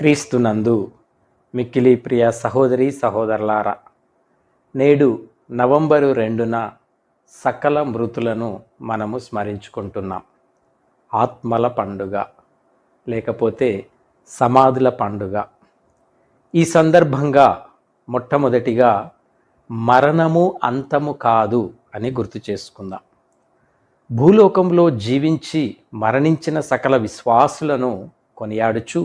క్రీస్తునందు మిక్కిలి ప్రియ సహోదరి సహోదరులారా, నేడు నవంబరు 2న సకల మృతులను మనము స్మరించుకుంటున్నాం. ఆత్మల పండుగ లేకపోతే సమాధుల పండుగ. ఈ సందర్భంగా మొట్టమొదటిగా మరణము అంతము కాదు అని గుర్తు చేసుకుందాం. భూలోకంలో జీవించి మరణించిన సకల విశ్వాసులను కొనియాడుచు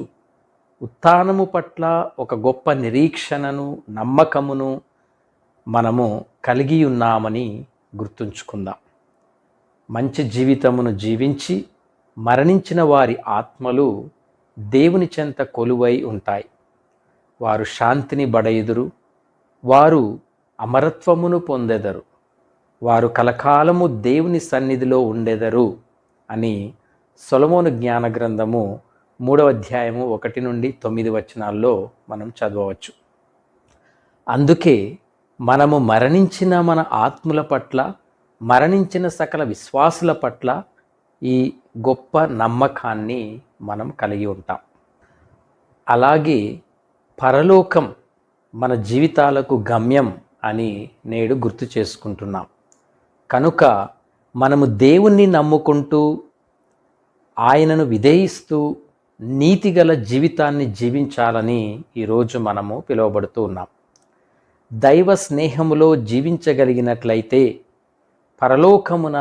ఉత్థానము పట్ల ఒక గొప్ప నిరీక్షణను, నమ్మకమును మనము కలిగి ఉన్నామని గుర్తుంచుకుందాం. మంచి జీవితమును జీవించి మరణించిన వారి ఆత్మలు దేవుని చెంత కొలువై ఉంటాయి. వారు శాంతిని బడయుదురు, వారు అమరత్వమును పొందెదరు, వారు కలకాలము దేవుని సన్నిధిలో ఉండెదరు అని సొలొమోను జ్ఞాన గ్రంథము 3వ అధ్యాయము 1 నుండి 9 వచనాల్లో మనం చదవవచ్చు. అందుకే మనము మరణించిన మన ఆత్మల పట్ల, మరణించిన సకల విశ్వాసుల పట్ల ఈ గొప్ప నమ్మకాన్ని మనం కలిగి ఉంటాం. అలాగే పరలోకం మన జీవితాలకు గమ్యం అని నేడు గుర్తు చేసుకుంటున్నాం. కనుక మనము దేవుణ్ణి నమ్ముకుంటూ ఆయనను విధేయిస్తూ నీతిగల జీవితాన్ని జీవించాలని ఈరోజు మనము పిలువబడుతూ ఉన్నాం. దైవ స్నేహములో జీవించగలిగినట్లయితే పరలోకమున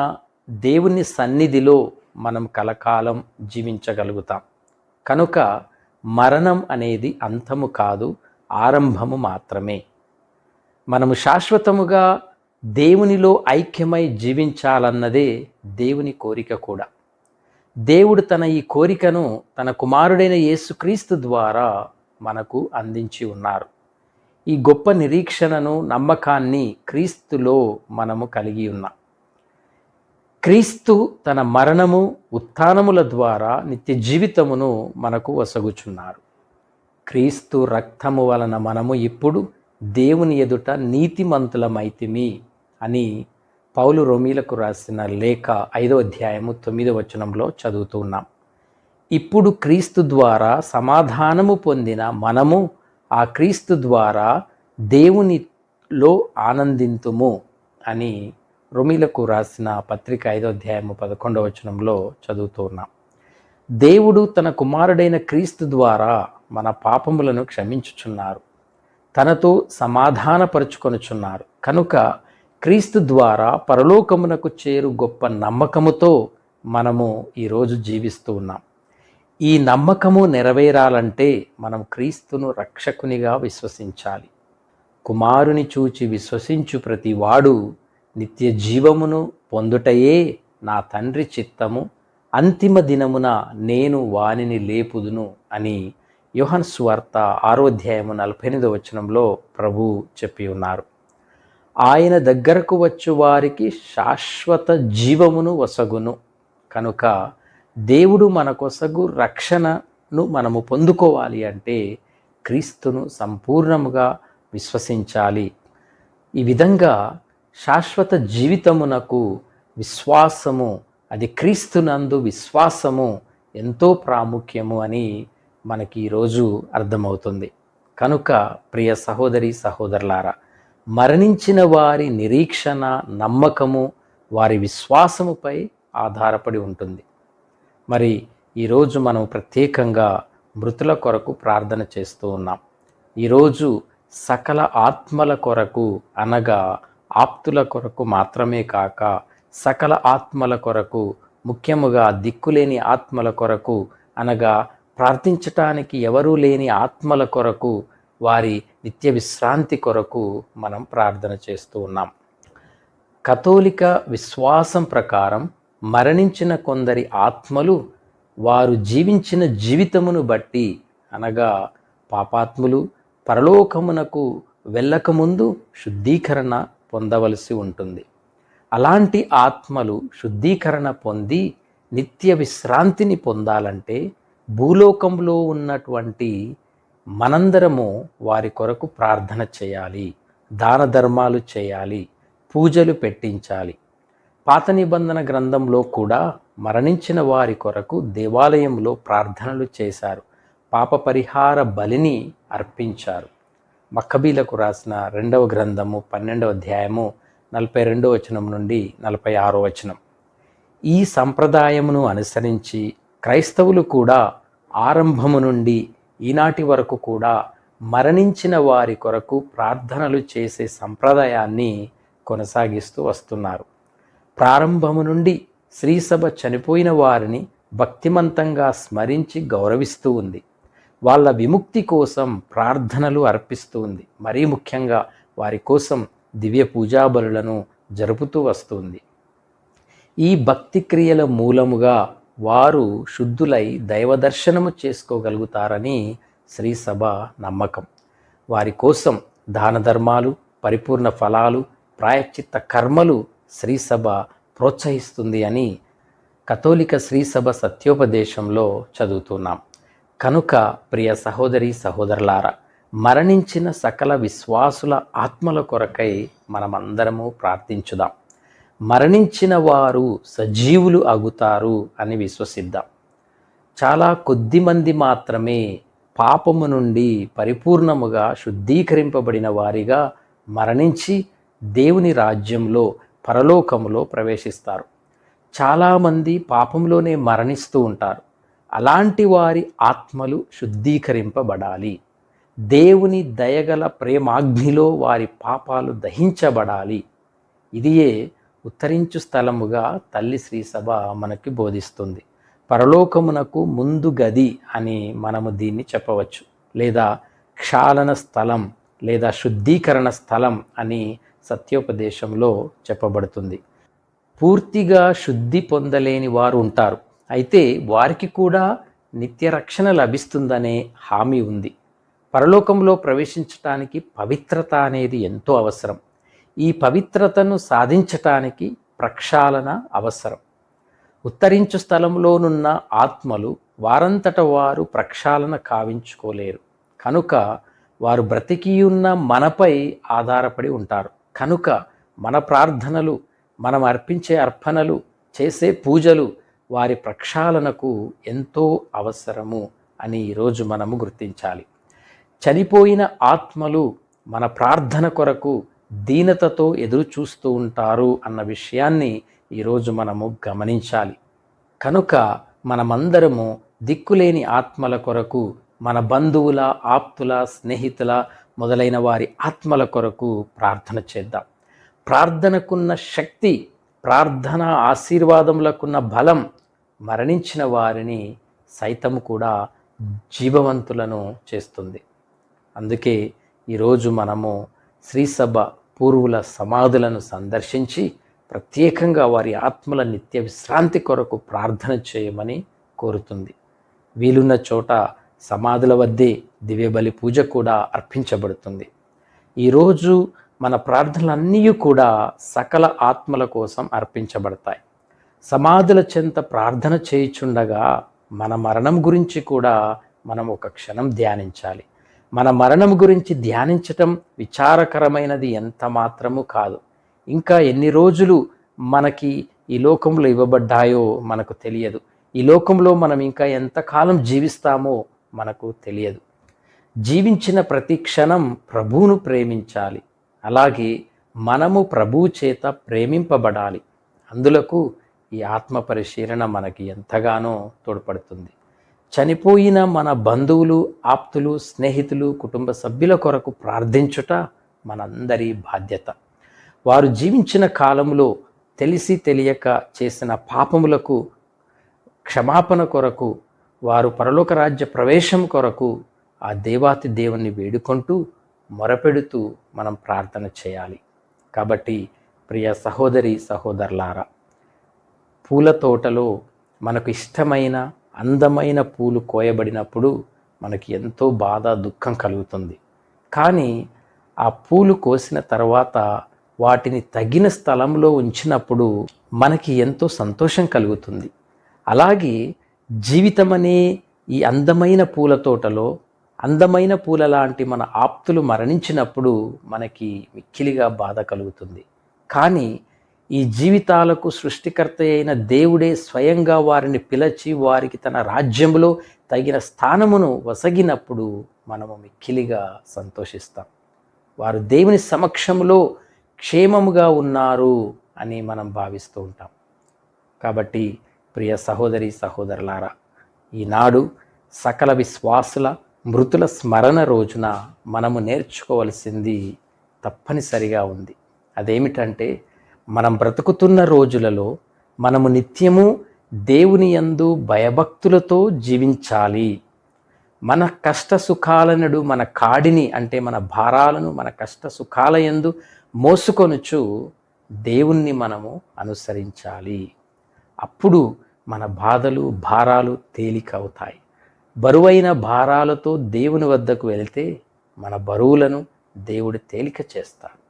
దేవుని సన్నిధిలో మనం కలకాలం జీవించగలుగుతాం. కనుక మరణం అనేది అంతము కాదు, ఆరంభము మాత్రమే. మనము శాశ్వతముగా దేవునిలో ఐక్యమై జీవించాలన్నదే దేవుని కోరిక కూడా. దేవుడు తన ఈ కోరికను తన కుమారుడైన యేసుక్రీస్తు ద్వారా మనకు అందించి ఉన్నారు. ఈ గొప్ప నిరీక్షణను, నమ్మకాన్ని క్రీస్తులో మనము కలిగి ఉన్నాం. క్రీస్తు తన మరణము, ఉత్థానముల ద్వారా నిత్య జీవితమును మనకు వసగుచున్నారు. క్రీస్తు రక్తము వలన మనము ఇప్పుడు దేవుని ఎదుట నీతిమంతులమైతిమి అని పౌలు రోమీలకు రాసిన లేఖ 5వ అధ్యాయము 9వ వచనంలో చదువుతూ ఉన్నాం. ఇప్పుడు క్రీస్తు ద్వారా సమాధానము పొందిన మనము ఆ క్రీస్తు ద్వారా దేవునిలో ఆనందింతుము అని రోమీలకు రాసిన పత్రిక 5వ అధ్యాయము 11వ వచనంలో చదువుతూ ఉన్నాం. దేవుడు తన కుమారుడైన క్రీస్తు ద్వారా మన పాపములను క్షమించుచున్నారు, తనతో సమాధానపరుచుకొనుచున్నారు. కనుక క్రీస్తు ద్వారా పరలోకమునకు చేరు గొప్ప నమ్మకముతో మనము ఈరోజు జీవిస్తూ ఉన్నాం. ఈ నమ్మకము నెరవేరాలంటే మనం క్రీస్తును రక్షకునిగా విశ్వసించాలి. కుమారుని చూచి విశ్వసించు ప్రతి వాడు నిత్య జీవమును పొందుటయే నా తండ్రి చిత్తము, అంతిమ దినమున నేను వానిని లేపుదును అని యోహాను సువార్త 6వ అధ్యాయము 48వ వచనంలో ప్రభు చెప్పి ఉన్నారు. ఆయన దగ్గరకు వచ్చు వారికి శాశ్వత జీవమును వసగును. కనుక దేవుడు మన కొసగు రక్షణను మనము పొందుకోవాలి అంటే క్రీస్తును సంపూర్ణముగా విశ్వసించాలి. ఈ విధంగా శాశ్వత జీవితమునకు విశ్వాసము, అది క్రీస్తునందు విశ్వాసము ఎంతో ప్రాముఖ్యము అని మనకి ఈరోజు అర్థమవుతుంది. కనుక ప్రియ సహోదరి సహోదరులారా, మరణించిన వారి నిరీక్షణ, నమ్మకము వారి విశ్వాసముపై ఆధారపడి ఉంటుంది. మరి ఈరోజు మనం ప్రత్యేకంగా మృతుల కొరకు ప్రార్థన చేస్తూ ఉన్నాం. ఈరోజు సకల ఆత్మల కొరకు, అనగా ఆప్తుల కొరకు మాత్రమే కాక సకల ఆత్మల కొరకు, ముఖ్యముగా దిక్కులేని ఆత్మల కొరకు, అనగా ప్రార్థించటానికి ఎవరూ లేని ఆత్మల కొరకు, వారి నిత్య విశ్రాంతి కొరకు మనం ప్రార్థన చేస్తూ ఉన్నాం. కథోలిక విశ్వాసం ప్రకారం మరణించిన కొందరి ఆత్మలు వారు జీవించిన జీవితమును బట్టి, అనగా పాపాత్ములు పరలోకమునకు వెళ్ళకముందు శుద్ధీకరణ పొందవలసి ఉంటుంది. అలాంటి ఆత్మలు శుద్ధీకరణ పొంది నిత్య విశ్రాంతిని పొందాలంటే భూలోకంలో ఉన్నటువంటి మనందరము వారి కొరకు ప్రార్థన చేయాలి, దాన ధర్మాలు చేయాలి, పూజలు పెట్టించాలి. పాత నిబంధన గ్రంథంలో కూడా మరణించిన వారి కొరకు దేవాలయంలో ప్రార్థనలు చేశారు. పాప పరిహార బలిని అర్పించారు. మక్కబీలకు రాసిన 2వ గ్రంథము 12వ అధ్యాయము 42వ వచనం నుండి 46వ వచనం. ఈ సంప్రదాయమును అనుసరించి క్రైస్తవులు కూడా ఆరంభము నుండి ఈనాటి వరకు కూడా మరణించిన వారి కొరకు ప్రార్థనలు చేసే సంప్రదాయాన్ని కొనసాగిస్తూ వస్తున్నారు. ప్రారంభము నుండి శ్రీసభ చనిపోయిన వారిని భక్తిమంతంగా స్మరించి గౌరవిస్తూ ఉంది. వాళ్ళ విముక్తి కోసం ప్రార్థనలు అర్పిస్తూ ఉంది. మరీ ముఖ్యంగా వారి కోసం దివ్య పూజాబలులను జరుపుతూ వస్తుంది. ఈ భక్తి క్రియల మూలముగా వారు శుద్ధులై దైవ దర్శనము చేసుకోగలుగుతారని శ్రీసభ నమ్మకం. వారి కోసం దాన ధర్మాలు, పరిపూర్ణ ఫలాలు, ప్రాయశ్చిత్త కర్మలు శ్రీసభ ప్రోత్సహిస్తుంది అని కథోలిక శ్రీసభ సత్యోపదేశంలో చదువుతున్నాం. కనుక ప్రియ సహోదరి సహోదరులారా, మరణించిన సకల విశ్వాసుల ఆత్మల కొరకై మనమందరము ప్రార్థించుదాం. మరణించిన వారు సజీవులు అగుతారు అని విశ్వసిద్దాం. చాలా కొద్ది మంది మాత్రమే పాపము నుండి పరిపూర్ణముగా శుద్ధీకరింపబడిన వారిగా మరణించి దేవుని రాజ్యంలో పరలోకములో ప్రవేశిస్తారు. చాలామంది పాపంలోనే మరణిస్తూ ఉంటారు. అలాంటి వారి ఆత్మలు శుద్ధీకరింపబడాలి. దేవుని దయగల ప్రేమాగ్నిలో వారి పాపాలు దహించబడాలి. ఇదియే ఉత్తరించు స్థలముగా తల్లి శ్రీసభ మనకి బోధిస్తుంది. పరలోకమునకు ముందు గది అని మనము దీన్ని చెప్పవచ్చు, లేదా క్షాళన స్థలం లేదా శుద్ధీకరణ స్థలం అని సత్యోపదేశంలో చెప్పబడుతుంది. పూర్తిగా శుద్ధి పొందలేని వారు ఉంటారు. అయితే వారికి కూడా నిత్య రక్షణ లభిస్తుందనే హామీ ఉంది. పరలోకంలో ప్రవేశించటానికి పవిత్రత అనేది ఎంతో అవసరం. ఈ పవిత్రతను సాధించటానికి ప్రక్షాళన అవసరం. ఉత్తరించు స్థలంలోనున్న ఆత్మలు వారంతట వారు ప్రక్షాళన కావించుకోలేరు. కనుక వారు బ్రతికియున్న మనపై ఆధారపడి ఉంటారు. కనుక మన ప్రార్థనలు, మనం అర్పించే అర్పణలు, చేసే పూజలు వారి ప్రక్షాళనకు ఎంతో అవసరము అని ఈరోజు మనము గుర్తించాలి. చనిపోయిన ఆత్మలు మన ప్రార్థన కొరకు దీనతతో ఎదురు చూస్తూ ఉంటారు అన్న విషయాన్ని ఈరోజు మనము గమనించాలి. కనుక మనమందరము దిక్కులేని ఆత్మల కొరకు, మన బంధువుల, ఆప్తుల, స్నేహితుల మొదలైన వారి ఆత్మల కొరకు ప్రార్థన చేద్దాం. ప్రార్థనకున్న శక్తి, ప్రార్థన ఆశీర్వాదములకున్న బలం మరణించిన వారిని సైతము కూడా జీవవంతులను చేస్తుంది. అందుకే ఈరోజు మనము శ్రీసభ పూర్వుల సమాధులను సందర్శించి ప్రత్యేకంగా వారి ఆత్మల నిత్య విశ్రాంతి కొరకు ప్రార్థన చేయమని కోరుతుంది. వీలున్న చోట సమాధుల వద్దే దివ్యబలి పూజ కూడా అర్పించబడుతుంది. ఈరోజు మన ప్రార్థనలన్నీ కూడా సకల ఆత్మల కోసం అర్పించబడతాయి. సమాధుల చెంత ప్రార్థన చేయుచుండగా మన మరణం గురించి కూడా మనం ఒక క్షణం ధ్యానించాలి. మన మరణం గురించి ధ్యానించటం విచారకరమైనది ఎంత మాత్రము కాదు. ఇంకా ఎన్ని రోజులు మనకి ఈ లోకంలో ఇవ్వబడ్డాయో మనకు తెలియదు. ఈ లోకంలో మనం ఇంకా ఎంతకాలం జీవిస్తామో మనకు తెలియదు. జీవించిన ప్రతి క్షణం ప్రభువును ప్రేమించాలి. అలాగే మనము ప్రభువు చేత ప్రేమింపబడాలి. అందులకు ఈ ఆత్మ పరిశీలన మనకి ఎంతగానో తోడ్పడుతుంది. చనిపోయిన మన బంధువులు, ఆప్తులు, స్నేహితులు, కుటుంబ సభ్యుల కొరకు ప్రార్థించుట మనందరి బాధ్యత. వారు జీవించిన కాలంలో తెలిసి తెలియక చేసిన పాపములకు క్షమాపణ కొరకు, వారు పరలోక రాజ్య ప్రవేశం కొరకు ఆ దేవాతి దేవుణ్ణి వేడుకుంటూ మొరపెడుతూ మనం ప్రార్థన చేయాలి. కాబట్టి ప్రియ సహోదరి సహోదరులారా, పూల తోటలో మనకు ఇష్టమైన అందమైన పూలు కోయబడినప్పుడు మనకి ఎంతో బాధ, దుఃఖం కలుగుతుంది. కానీ ఆ పూలు కోసిన తర్వాత వాటిని తగిన స్థలంలో ఉంచినప్పుడు మనకి ఎంతో సంతోషం కలుగుతుంది. అలాగే జీవితం అనే ఈ అందమైన పూల తోటలో అందమైన పూల లాంటి మన ఆప్తులు మరణించినప్పుడు మనకి మిక్కిలిగా బాధ కలుగుతుంది. కానీ ఈ జీవితాలకు సృష్టికర్త అయిన దేవుడే స్వయంగా వారిని పిలిచి వారికి తన రాజ్యంలో తగిన స్థానమును వసగినప్పుడు మనము మిక్కిలిగా సంతోషిస్తాం. వారు దేవుని సమక్షంలో క్షేమముగా ఉన్నారు అని మనం భావిస్తూ ఉంటాం. కాబట్టి ప్రియ సహోదరి సహోదరులారా, ఈనాడు సకల విశ్వాసుల మృతుల స్మరణ రోజున మనము నేర్చుకోవలసింది తప్పనిసరిగా ఉంది. అదేమిటంటే, మనం బ్రతుకుతున్న రోజులలో మనము నిత్యము దేవుని యందు భయభక్తులతో జీవించాలి. మన కష్ట సుఖాలనడు మన కాడిని, అంటే మన భారాలను మన కష్ట సుఖాల యందు మోసుకొనుచు దేవుణ్ణి మనము అనుసరించాలి. అప్పుడు మన బాధలు భారాలు తేలికవుతాయి. బరువైన భారాలతో దేవుని వద్దకు వెళితే మన బరువులను దేవుడు తేలిక చేస్తాడు.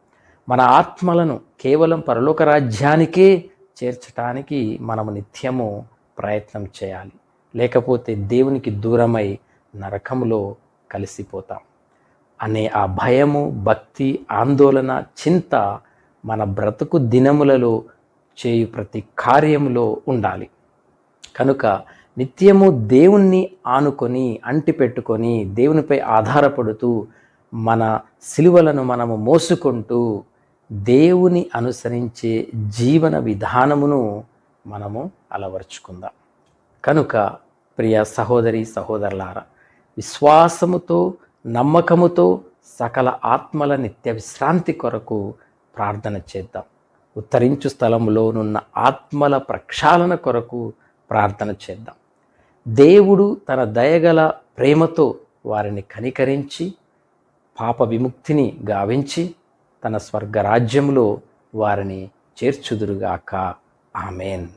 మన ఆత్మలను కేవలం పరలోక రాజ్యానికే చేర్చటానికి మనము నిత్యము ప్రయత్నం చేయాలి. లేకపోతే దేవునికి దూరమై నరకములో కలిసిపోతాం అనే ఆ భయము, భక్తి, ఆందోళన, చింత మన బ్రతుకు దినములలో చేయు ప్రతి కార్యములో ఉండాలి. కనుక నిత్యము దేవుణ్ణి ఆనుకొని అంటిపెట్టుకొని దేవునిపై ఆధారపడుతూ మన సిలువలను మనము మోసుకుంటూ దేవుని అనుసరించే జీవన విధానమును మనము అలవర్చుకుందాం. కనుక ప్రియ సహోదరి సహోదరులారా, విశ్వాసముతో నమ్మకముతో సకల ఆత్మల నిత్య విశ్రాంతి కొరకు ప్రార్థన చేద్దాం. ఉత్తరించు స్థలములోనున్న ఆత్మల ప్రక్షాళన కొరకు ప్రార్థన చేద్దాం. దేవుడు తన దయగల ప్రేమతో వారిని కనికరించి పాప విముక్తిని గావించి తన స్వర్గరాజ్యంలో వారిని చేర్చుదురుగాక. ఆమేన్.